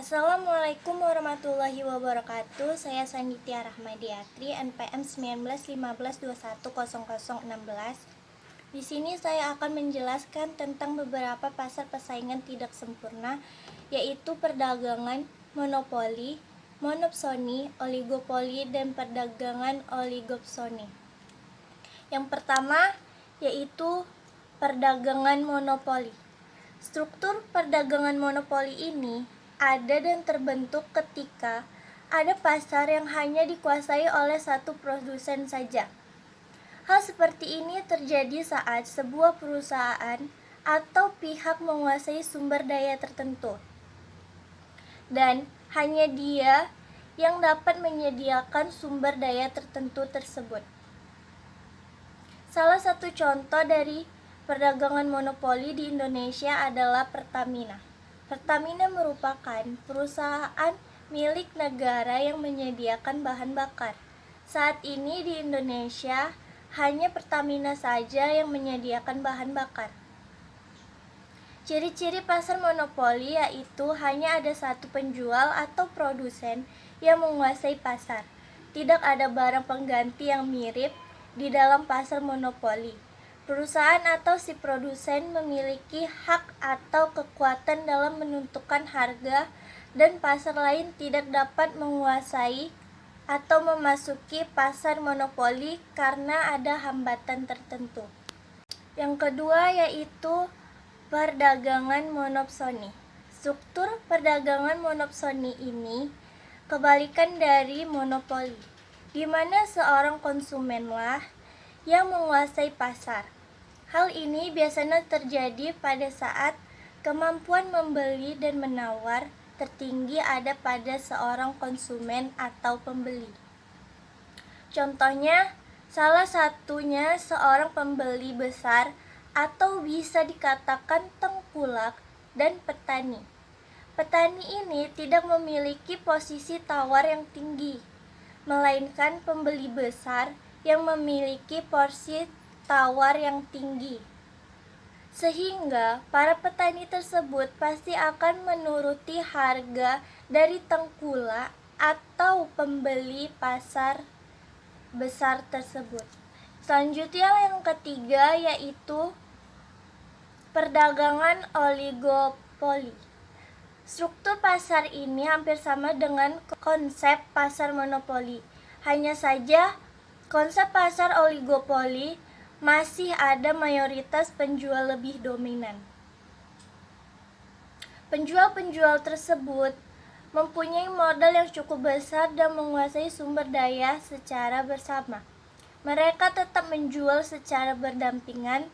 Assalamualaikum warahmatullahi wabarakatuh. Saya Sanitya Rahmadiatri, NPM 1915210016. Di sini saya akan menjelaskan tentang beberapa pasar persaingan tidak sempurna, yaitu perdagangan monopoli, monopsoni, oligopoli, dan perdagangan oligopsoni. Yang pertama yaitu perdagangan monopoli. Struktur perdagangan monopoli ini ada dan terbentuk ketika ada pasar yang hanya dikuasai oleh satu produsen saja. Hal seperti ini terjadi saat sebuah perusahaan atau pihak menguasai sumber daya tertentu, dan hanya dia yang dapat menyediakan sumber daya tertentu tersebut. Salah satu contoh dari perdagangan monopoli di Indonesia adalah Pertamina. Pertamina merupakan perusahaan milik negara yang menyediakan bahan bakar. Saat ini di Indonesia hanya Pertamina saja yang menyediakan bahan bakar. Ciri-ciri pasar monopoli yaitu hanya ada satu penjual atau produsen yang menguasai pasar. Tidak ada barang pengganti yang mirip di dalam pasar monopoli. Perusahaan atau si produsen memiliki hak atau kekuatan dalam menentukan harga, dan pasar lain tidak dapat menguasai atau memasuki pasar monopoli karena ada hambatan tertentu. Yang kedua yaitu perdagangan monopsoni. Struktur perdagangan monopsoni ini kebalikan dari monopoli, di mana seorang konsumenlah yang menguasai pasar. Hal ini biasanya terjadi pada saat kemampuan membeli dan menawar tertinggi ada pada seorang konsumen atau pembeli. Contohnya, salah satunya seorang pembeli besar atau bisa dikatakan tengkulak dan petani. Petani ini tidak memiliki posisi tawar yang tinggi, melainkan pembeli besar yang memiliki porsi tawar yang tinggi. Sehingga para petani tersebut pasti akan menuruti harga dari tengkulak atau pembeli pasar besar tersebut. Selanjutnya yang ketiga yaitu perdagangan oligopoli. Struktur pasar ini hampir sama dengan konsep pasar monopoli. Hanya saja konsep pasar oligopoli masih ada mayoritas penjual lebih dominan. Penjual-penjual tersebut mempunyai modal yang cukup besar dan menguasai sumber daya secara bersama. Mereka tetap menjual secara berdampingan,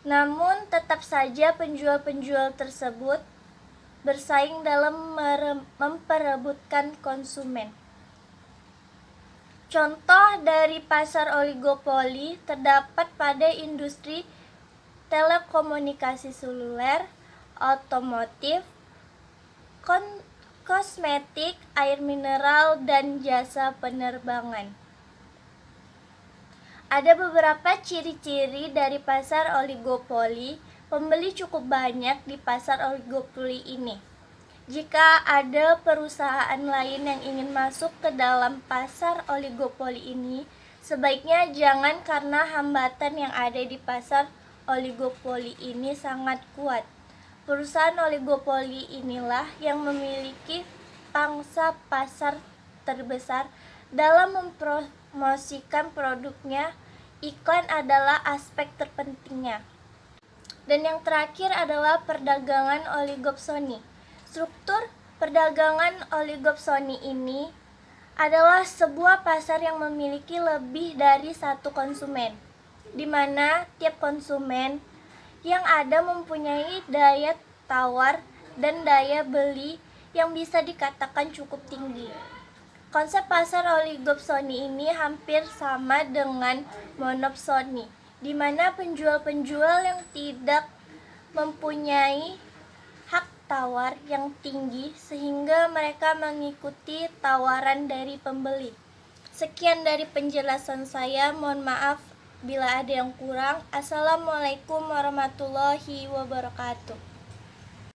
namun tetap saja penjual-penjual tersebut bersaing dalam memperebutkan konsumen. Contoh dari pasar oligopoli terdapat pada industri telekomunikasi seluler, otomotif, kosmetik, air mineral, dan jasa penerbangan. Ada beberapa ciri-ciri dari pasar oligopoli. Pembeli cukup banyak di pasar oligopoli ini. Jika ada perusahaan lain yang ingin masuk ke dalam pasar oligopoli ini, sebaiknya jangan, karena hambatan yang ada di pasar oligopoli ini sangat kuat. Perusahaan oligopoli inilah yang memiliki pangsa pasar terbesar dalam mempromosikan produknya. Iklan adalah aspek terpentingnya. Dan yang terakhir adalah perdagangan oligopsoni. Struktur perdagangan oligopsoni ini adalah sebuah pasar yang memiliki lebih dari satu konsumen, di mana tiap konsumen yang ada mempunyai daya tawar dan daya beli yang bisa dikatakan cukup tinggi. Konsep pasar oligopsoni ini hampir sama dengan monopsoni, di mana penjual-penjual yang tidak mempunyai hak tawar yang tinggi sehingga mereka mengikuti tawaran dari pembeli. Sekian dari penjelasan saya, mohon maaf bila ada yang kurang. Assalamualaikum warahmatullahi wabarakatuh.